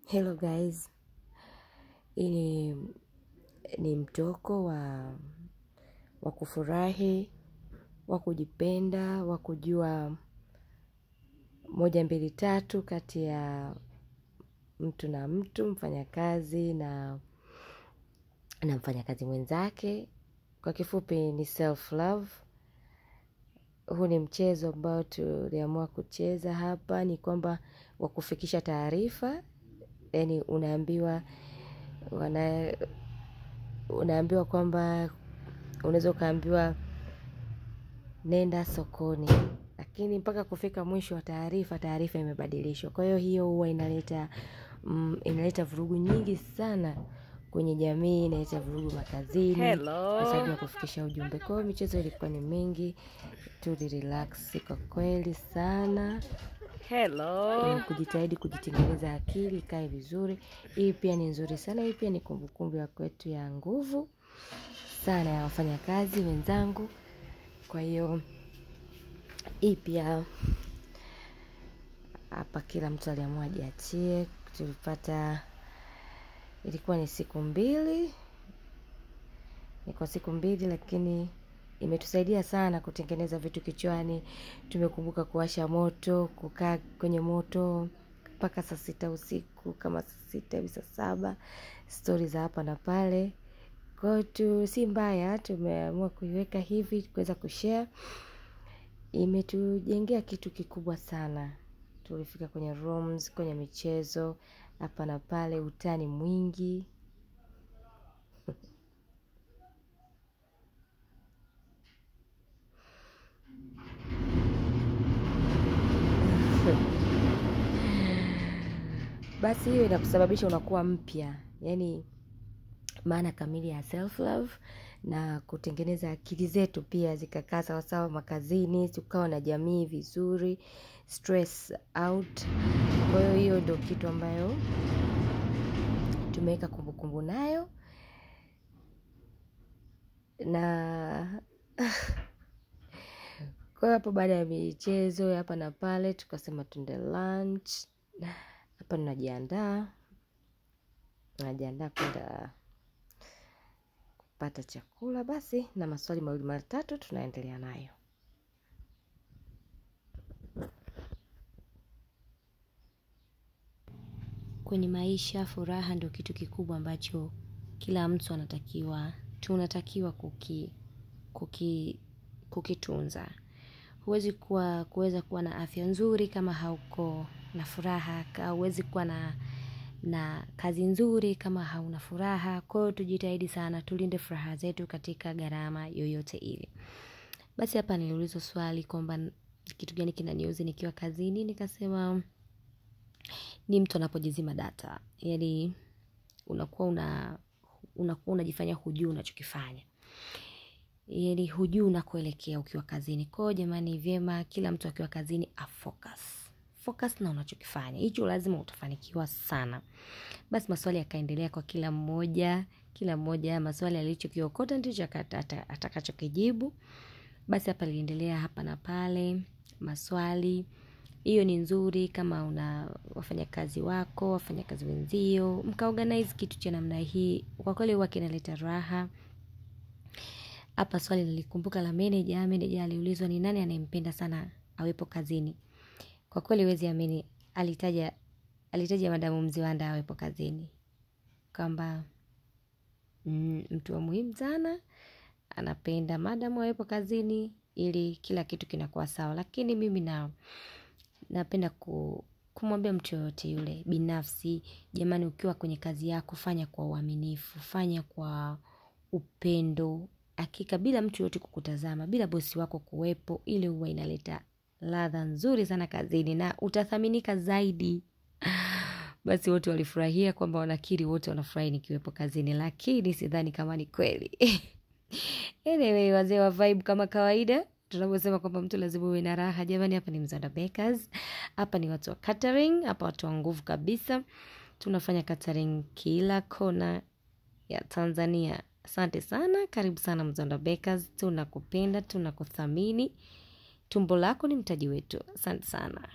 Hello guys, hii ni mtoko wa kufurahi, wa kujipenda, wa kujua 1 2 3 kati ya mtu na mtu, mfanyakazi na mfanyakazi mwenzake. Kwa kifupi ni self love. Huu ni mchezo ambao tuliamua kucheza hapa, ni kwamba wa kufikisha taarifa. Yaani unaambiwa kwamba unaweza ukaambiwa nenda sokoni, lakini mpaka kufika mwisho wa taarifa imebadilishwa. Kwa hiyo huwa inaleta vurugu nyingi sana kwenye jamii, inaleta vurugu makazini kwa sababu ya kufikisha ujumbe. Kwa hiyo michezo ilikuwa ni mingi, relax kwa kweli sana. Kujitahidi kujitengeneza akili ikae vizuri. Hii pia ni nzuri sana. Hii pia ni kumbukumbu ya kwetu ya nguvu sana ya wafanyakazi wenzangu. Kwa hiyo hii pia hapa kila mtu aliamua ajiachie. Tulipata, ilikuwa ni siku 2. Ni kwa siku 2, lakini imetusaidia sana kutengeneza vitu kichwani. Tumekumbuka kuwasha moto, kukaa kwenye moto mpaka saa 6 usiku, kama saa 6 hivi saa 7, stories hapa na pale. Kwa hiyo si mbaya, tumeamua kuiweka hivi kuweza kushare. Imetujengea kitu kikubwa sana. Tulifika kwenye rooms, kwenye michezo hapa na pale, utani mwingi. Basi hiyo inakusababisha unakuwa mpya. Yaani maana kamili ya self love, na kutengeneza akili zetu pia zikakaa sawa sawa makazini, tukawa na jamii vizuri, stress out. Kwa hiyo ndio kitu ambayo tumeweka kumbukumbu nayo. Na kwa hapo baada ya michezo hapa na pale tukasema tunde lunch. Hapa najiandaa kwenda kupata chakula. Basi na maswali 2 3 tunaendelea nayo. Kwenye maisha, furaha ndio kitu kikubwa ambacho kila mtu tunatakiwa kukitunza. Huwezi kuweza kuwa na afya nzuri kama hauko na furaha. Huwezi kuwa na kazi nzuri kama hauna furaha. Kwa hiyo tujitahidi sana tulinde furaha zetu katika gharama yoyote ile. Basi hapa niliulizwa swali kwamba kitu gani kinaniuzi nikiwa kazini. Nikasema ni mtu anapojizima data. Yaani unakuwa unajifanya hujui unachokifanya. Yaani hujui unakoelekea ukiwa kazini. Kwa hiyo jamani, vyema kila mtu akiwa kazini focus na unachokifanya. Hicho lazima utafanikiwa sana. Basi maswali yakaendelea kwa kila mmoja maswali alichokiokota ndicho atakachokijibu. Basi hapa liendelea hapa na pale maswali. Hiyo ni nzuri kama una wafanyakazi wako, wafanyakazi wenzio, mkaorganize kitu cha namna hii. Kwa kweli huwa kinaleta raha. Hapa swali nilikumbuka la manager aliulizwa ni nani anayempenda sana awepo kazini. Kwa kweli huwezi amini, alitaja Madamu Mziwanda awepo kazini. Kwamba mtu wa muhimu sana anapenda Madamu awepo kazini ili kila kitu kinakuwa sawa. Lakini mimi napenda kumwambia mtu yoyote yule binafsi, jamani, ukiwa kwenye kazi yako fanya kwa uaminifu, fanya kwa upendo, hakika bila mtu yote kukutazama, bila bosi wako kuwepo, ile huwa inaleta ladha nzuri sana kazini na utathaminika zaidi. Basi wote walifurahia kwamba wanakiri wote wanafurahi nikiwepo kazini, lakini sidhani kama ni kweli. Anyway, wazee wa vibe kama kawaida, tunaposema kwamba mtu lazima uwe na raha. Jamani, hapa ni Mzanda Bakers. Hapa ni watu wa catering, hapa watu wa nguvu kabisa. Tunafanya catering kila kona ya Tanzania. Asante sana, karibu sana Mzanda Bakers. Tunakupenda, tunakuthamini. Tumbo lako ni mtaji wetu. Asante sana.